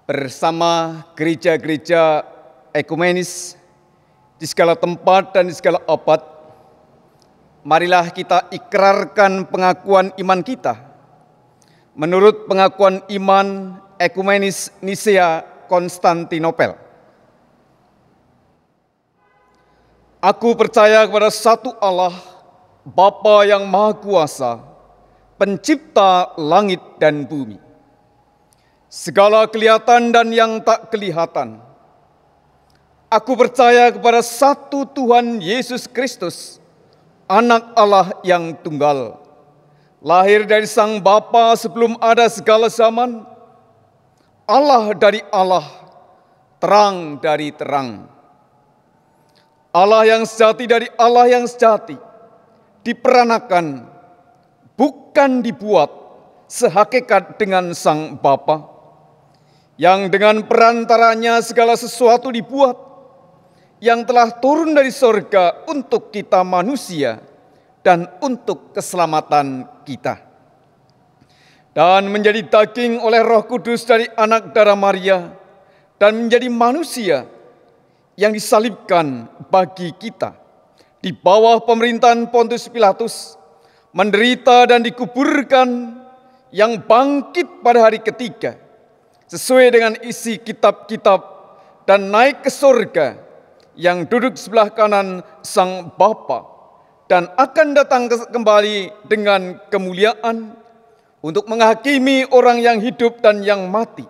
bersama gereja-gereja ekumenis di segala tempat dan di segala abad, marilah kita ikrarkan pengakuan iman kita menurut pengakuan iman ekumenis Nisea Konstantinopel. Aku percaya kepada satu Allah, Bapa yang Maha Kuasa, Pencipta langit dan bumi, segala kelihatan dan yang tak kelihatan. Aku percaya kepada satu Tuhan Yesus Kristus, Anak Allah yang tunggal, lahir dari Sang Bapa sebelum ada segala zaman, Allah dari Allah, terang dari terang. Allah yang sejati dari Allah yang sejati, diperanakan, bukan dibuat, sehakikat dengan Sang Bapa, yang dengan perantaranya segala sesuatu dibuat, yang telah turun dari sorga untuk kita manusia dan untuk keselamatan kita, dan menjadi daging oleh Roh Kudus dari anak darah Maria, dan menjadi manusia yang disalibkan bagi kita, di bawah pemerintahan Pontius Pilatus, menderita dan dikuburkan, yang bangkit pada hari ketiga, sesuai dengan isi kitab-kitab, dan naik ke surga, yang duduk sebelah kanan Sang Bapa, dan akan datang kembali dengan kemuliaan untuk menghakimi orang yang hidup dan yang mati,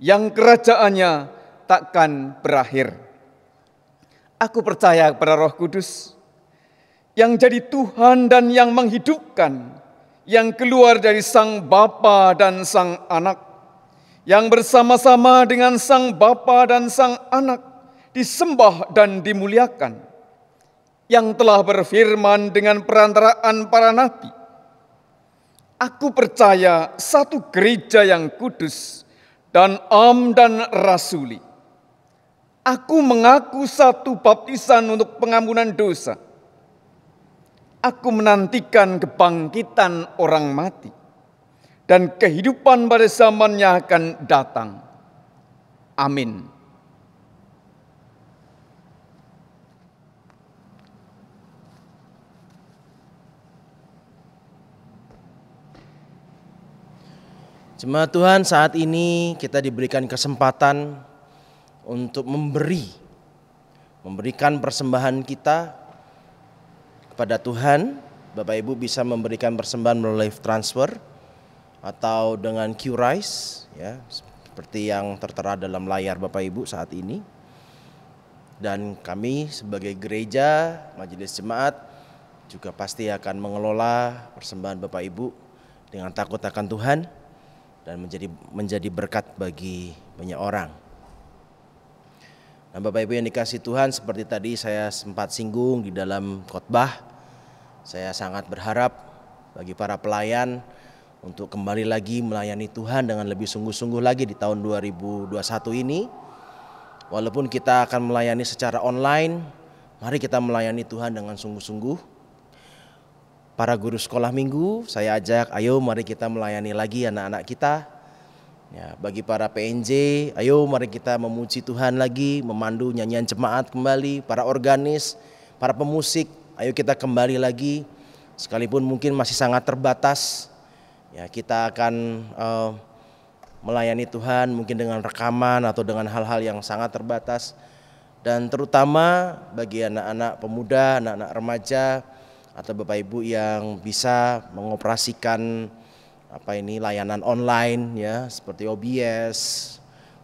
yang kerajaannya takkan berakhir. Aku percaya kepada Roh Kudus, yang jadi Tuhan dan yang menghidupkan, yang keluar dari Sang Bapa dan Sang Anak, yang bersama-sama dengan Sang Bapa dan Sang Anak disembah dan dimuliakan, yang telah berfirman dengan perantaraan para nabi. Aku percaya satu gereja yang kudus dan am dan rasuli. Aku mengaku satu baptisan untuk pengampunan dosa. Aku menantikan kebangkitan orang mati dan kehidupan pada zamannya akan datang. Amin. Jemaat Tuhan, saat ini kita diberikan kesempatan untuk memberikan persembahan kita kepada Tuhan. Bapak Ibu bisa memberikan persembahan melalui transfer atau dengan QRIS, ya, seperti yang tertera dalam layar Bapak Ibu saat ini. Dan kami sebagai gereja, majelis jemaat juga pasti akan mengelola persembahan Bapak Ibu dengan takut akan Tuhan dan menjadi berkat bagi banyak orang. Nah, Bapak Ibu yang dikasihi Tuhan, seperti tadi saya sempat singgung di dalam khotbah, saya sangat berharap bagi para pelayan untuk kembali lagi melayani Tuhan dengan lebih sungguh-sungguh lagi di tahun 2021 ini. Walaupun kita akan melayani secara online, mari kita melayani Tuhan dengan sungguh-sungguh. Para guru sekolah minggu, saya ajak, ayo mari kita melayani lagi anak-anak kita. Ya, bagi para PNJ, ayo mari kita memuji Tuhan lagi, memandu nyanyian jemaat kembali. Para organis, para pemusik, ayo kita kembali lagi. Sekalipun mungkin masih sangat terbatas, ya kita akan melayani Tuhan mungkin dengan rekaman atau dengan hal-hal yang sangat terbatas. Dan terutama bagi anak-anak pemuda, anak-anak remaja, atau Bapak Ibu yang bisa mengoperasikan layanan online, ya, seperti OBS,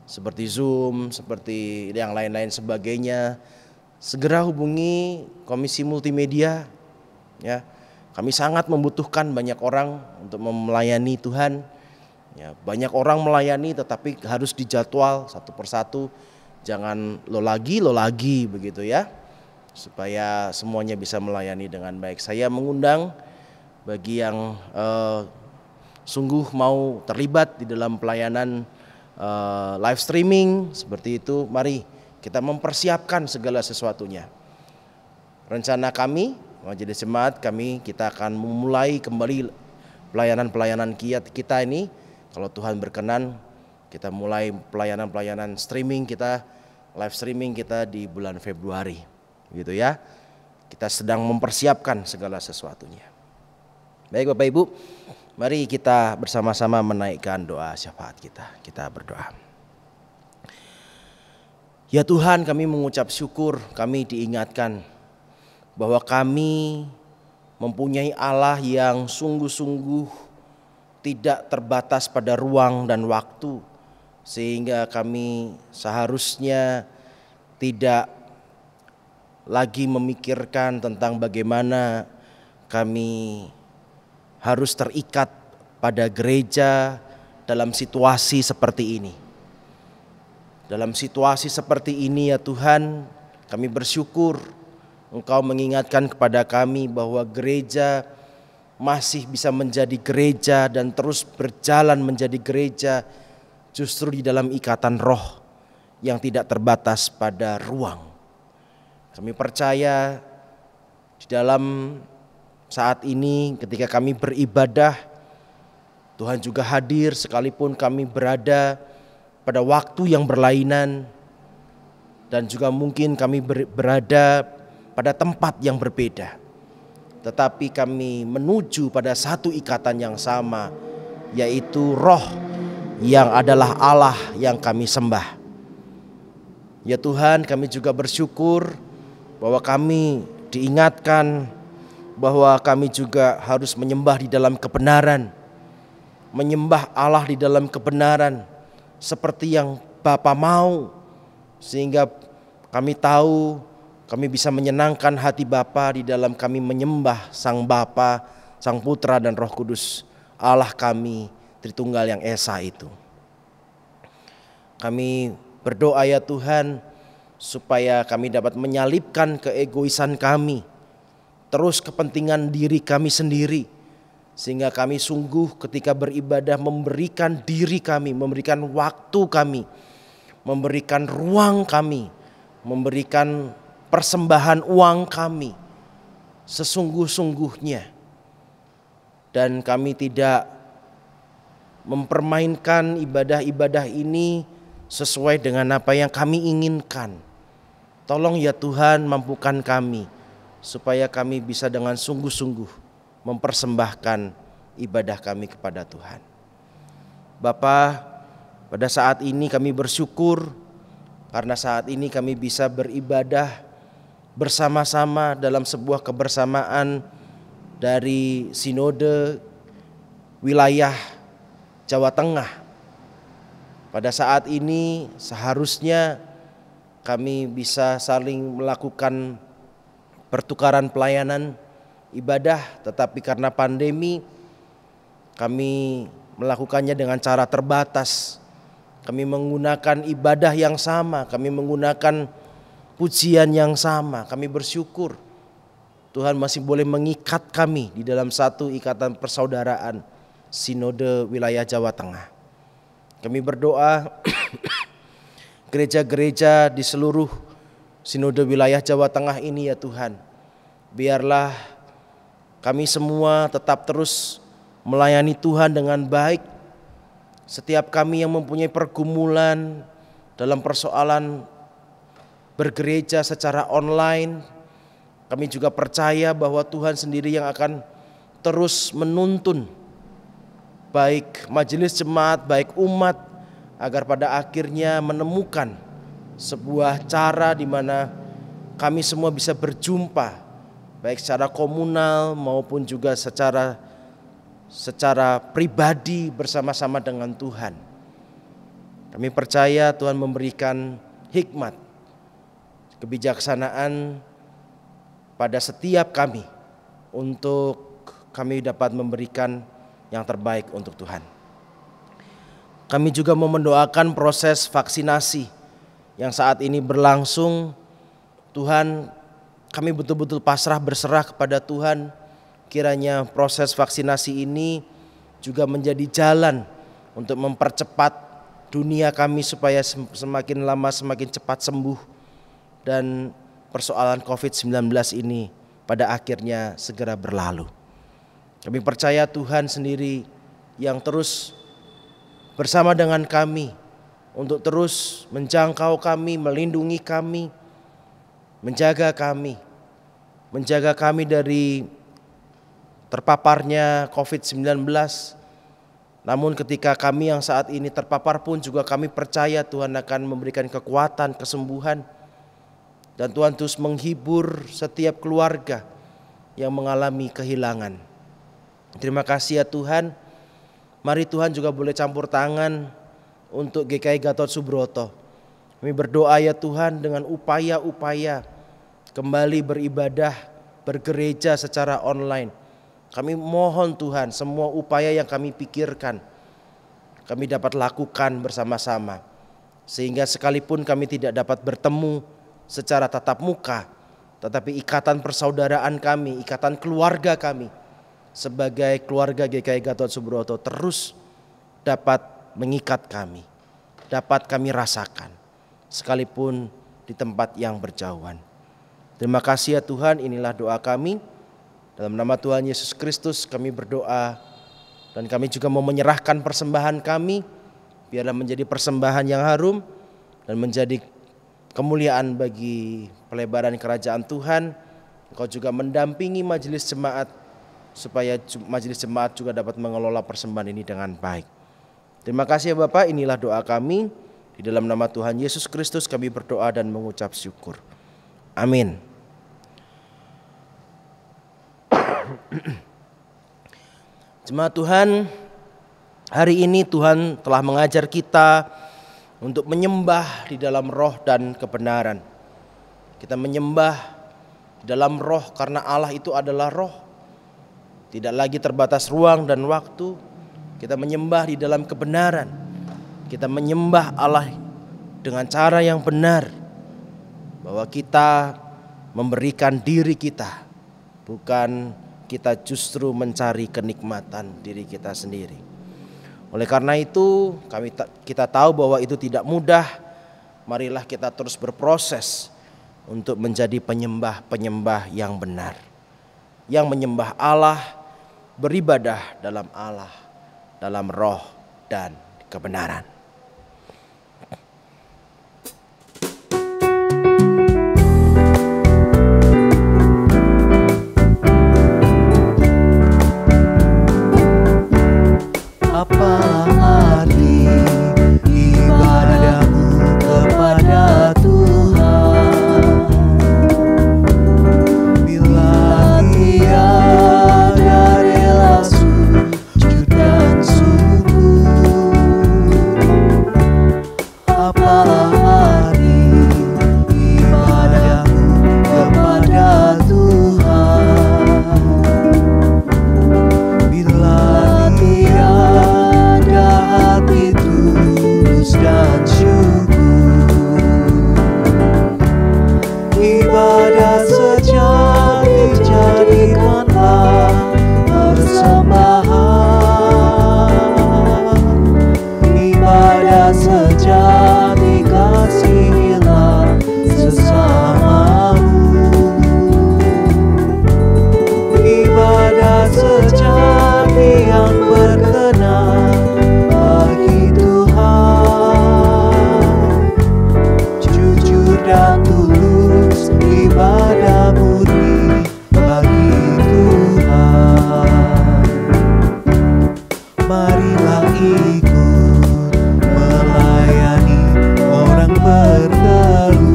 seperti Zoom, seperti yang lain-lain sebagainya, segera hubungi Komisi Multimedia, ya. Kami sangat membutuhkan banyak orang untuk melayani Tuhan. Ya, banyak orang melayani tetapi harus dijadwal satu persatu, jangan lo lagi begitu, ya, supaya semuanya bisa melayani dengan baik. Saya mengundang bagi yang sungguh mau terlibat di dalam pelayanan live streaming seperti itu, mari kita mempersiapkan segala sesuatunya. Rencana kami, majelis jemaat kami, kita akan memulai kembali pelayanan-pelayanan kita ini. Kalau Tuhan berkenan, kita mulai pelayanan-pelayanan streaming kita, live streaming kita di bulan Februari. Gitu ya, kita sedang mempersiapkan segala sesuatunya. Baik Bapak Ibu, mari kita bersama-sama menaikkan doa syafaat kita. Kita berdoa. Ya Tuhan, kami mengucap syukur, kami diingatkan bahwa kami mempunyai Allah yang sungguh-sungguh tidak terbatas pada ruang dan waktu, sehingga kami seharusnya tidak lagi memikirkan tentang bagaimana kami harus terikat pada gereja dalam situasi seperti ini. Dalam situasi seperti ini ya Tuhan, kami bersyukur Engkau mengingatkan kepada kami bahwa gereja masih bisa menjadi gereja dan terus berjalan menjadi gereja justru di dalam ikatan roh yang tidak terbatas pada ruang. Kami percaya di dalam saat ini ketika kami beribadah, Tuhan juga hadir sekalipun kami berada pada waktu yang berlainan, dan juga mungkin kami berada pada tempat yang berbeda, tetapi kami menuju pada satu ikatan yang sama, yaitu Roh yang adalah Allah yang kami sembah. Ya Tuhan, kami juga bersyukur bahwa kami diingatkan bahwa kami juga harus menyembah di dalam kebenaran, menyembah Allah di dalam kebenaran seperti yang Bapa mau, sehingga kami tahu kami bisa menyenangkan hati Bapa di dalam kami menyembah Sang Bapa, Sang Putra dan Roh Kudus, Allah kami Tritunggal yang Esa itu. Kami berdoa ya Tuhan, supaya kami dapat menyalipkan keegoisan kami, terus kepentingan diri kami sendiri, sehingga kami sungguh ketika beribadah memberikan diri kami, memberikan waktu kami, memberikan ruang kami, memberikan persembahan uang kami sesungguh-sungguhnya. Dan kami tidak mempermainkan ibadah-ibadah ini sesuai dengan apa yang kami inginkan. Tolong ya Tuhan, mampukan kami supaya kami bisa dengan sungguh-sungguh mempersembahkan ibadah kami kepada Tuhan. Bapa, pada saat ini kami bersyukur karena saat ini kami bisa beribadah bersama-sama dalam sebuah kebersamaan dari Sinode Wilayah Jawa Tengah. Pada saat ini seharusnya kami bisa saling melakukan pertukaran pelayanan ibadah, tetapi karena pandemi kami melakukannya dengan cara terbatas. Kami menggunakan ibadah yang sama, kami menggunakan pujian yang sama. Kami bersyukur Tuhan masih boleh mengikat kami di dalam satu ikatan persaudaraan Sinode Wilayah Jawa Tengah. Kami berdoa gereja-gereja di seluruh Sinode Wilayah Jawa Tengah ini ya Tuhan, biarlah kami semua tetap terus melayani Tuhan dengan baik. Setiap kami yang mempunyai pergumulan dalam persoalan bergereja secara online, kami juga percaya bahwa Tuhan sendiri yang akan terus menuntun baik majelis jemaat, baik umat, agar pada akhirnya menemukan sebuah cara di mana kami semua bisa berjumpa, baik secara komunal maupun juga secara pribadi bersama-sama dengan Tuhan. Kami percaya Tuhan memberikan hikmat, kebijaksanaan pada setiap kami untuk kami dapat memberikan yang terbaik untuk Tuhan. Kami juga mau mendoakan proses vaksinasi yang saat ini berlangsung. Tuhan, kami betul-betul pasrah berserah kepada Tuhan. Kiranya proses vaksinasi ini juga menjadi jalan untuk mempercepat dunia kami supaya semakin lama semakin cepat sembuh, dan persoalan COVID-19 ini pada akhirnya segera berlalu. Kami percaya Tuhan sendiri yang terus bersama dengan kami untuk terus menjangkau kami, melindungi kami, menjaga kami dari terpaparnya COVID-19. Namun ketika kami yang saat ini terpapar pun juga kami percaya Tuhan akan memberikan kekuatan, kesembuhan, dan Tuhan terus menghibur setiap keluarga yang mengalami kehilangan. Terima kasih ya Tuhan. Mari Tuhan juga boleh campur tangan untuk GKI Gatot Subroto. Kami berdoa ya Tuhan, dengan upaya-upaya kembali beribadah, bergereja secara online. Kami mohon Tuhan, semua upaya yang kami pikirkan kami dapat lakukan bersama-sama. Sehingga sekalipun kami tidak dapat bertemu secara tatap muka, tetapi ikatan persaudaraan kami, ikatan keluarga kami sebagai keluarga GKI Gatot Subroto terus dapat mengikat kami, dapat kami rasakan sekalipun di tempat yang berjauhan. Terima kasih ya Tuhan, inilah doa kami. Dalam nama Tuhan Yesus Kristus kami berdoa, dan kami juga mau menyerahkan persembahan kami, biarlah menjadi persembahan yang harum dan menjadi kemuliaan bagi pelebaran kerajaan Tuhan Engkau juga mendampingi majelis jemaat supaya majelis jemaat juga dapat mengelola persembahan ini dengan baik. Terima kasih ya Bapak, inilah doa kami. Di dalam nama Tuhan Yesus Kristus kami berdoa dan mengucap syukur. Amin. Jemaat Tuhan, hari ini Tuhan telah mengajar kita untuk menyembah di dalam roh dan kebenaran. Kita menyembah dalam roh karena Allah itu adalah roh. Tidak lagi terbatas ruang dan waktu. Kita menyembah di dalam kebenaran. Kita menyembah Allah dengan cara yang benar. Bahwa kita memberikan diri kita, bukan kita justru mencari kenikmatan diri kita sendiri. Oleh karena itu kita tahu bahwa itu tidak mudah. Marilah kita terus berproses untuk menjadi penyembah-penyembah yang benar, yang menyembah Allah, beribadah dalam Allah, dalam roh dan kebenaran. Apa arti ibadahmu kepada Tuhan bila tiada rela sujud dan sungguh? Apalah arti ibadahmu kepada Tuhan bila hati tulus dan syukur? Ibadah sejati jadikanlah persembahan. Ibadah sejati kasihilah sesamamu. Ibadah sejati yang berkenan bagi Tuhan, jujur dan tulus, ibadah murni bagi Tuhan. Marilah ikut melayani orang berkeluh,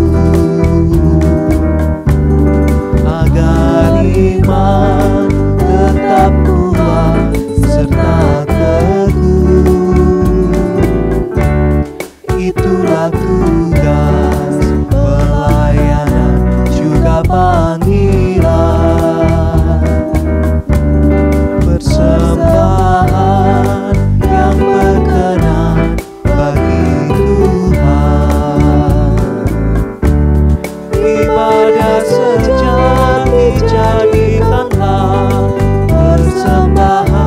agar iman tetap kuat serta teguh. Itulah tugas pelayanan juga panggilan, persembahan yang berkenan bagi Tuhan. Ibadah sejati jadikanlah persembahan.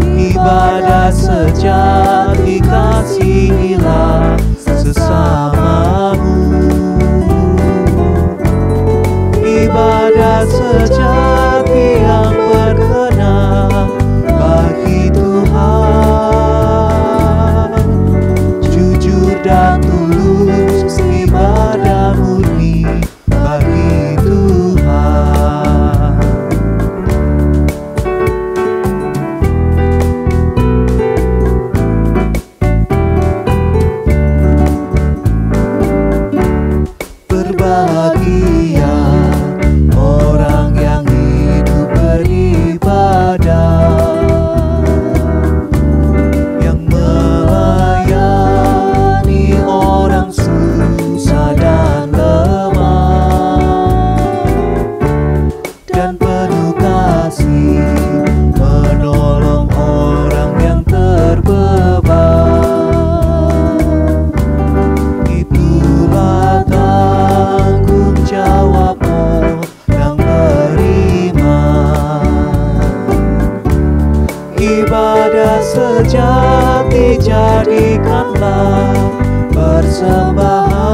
Ibadah sejati kasihilah sesamamu. Ibadah sejati yang berkenan bagi Tuhan, jujur dan tulus, ibadah murni bagi Tuhan. Berbahagia orang yang hidup beribadah, yang melayani orang susah dan lemah, dan penuh kasih menolong orang yang terbeban. Itulah tanggung jawab orang beriman. Ibadah sejati jadikanlah persembahan.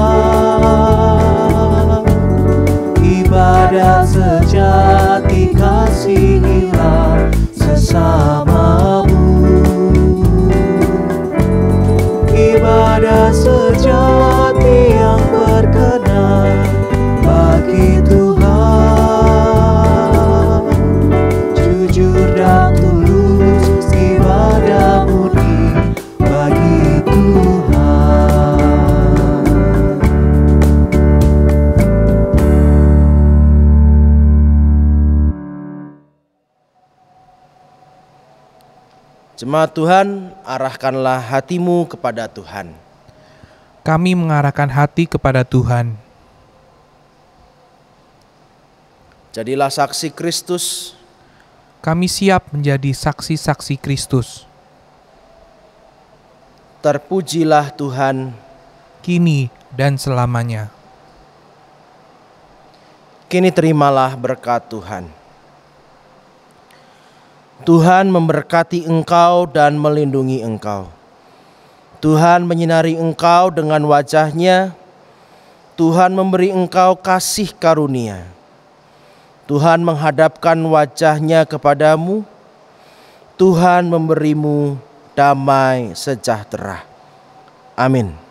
Ibadah sejati kasihilah sesamamu. Ibadah sejati yang berkenan Jemaat Tuhan, arahkanlah hatimu kepada Tuhan. Kami mengarahkan hati kepada Tuhan. Jadilah saksi Kristus. Kami siap menjadi saksi-saksi Kristus. Terpujilah Tuhan, Kini dan selamanya. kini terimalah berkat Tuhan. Tuhan memberkati engkau dan melindungi engkau. Tuhan menyinari engkau dengan wajah-Nya. Tuhan memberi engkau kasih karunia. Tuhan menghadapkan wajah-Nya kepadamu. Tuhan memberimu damai sejahtera. Amin.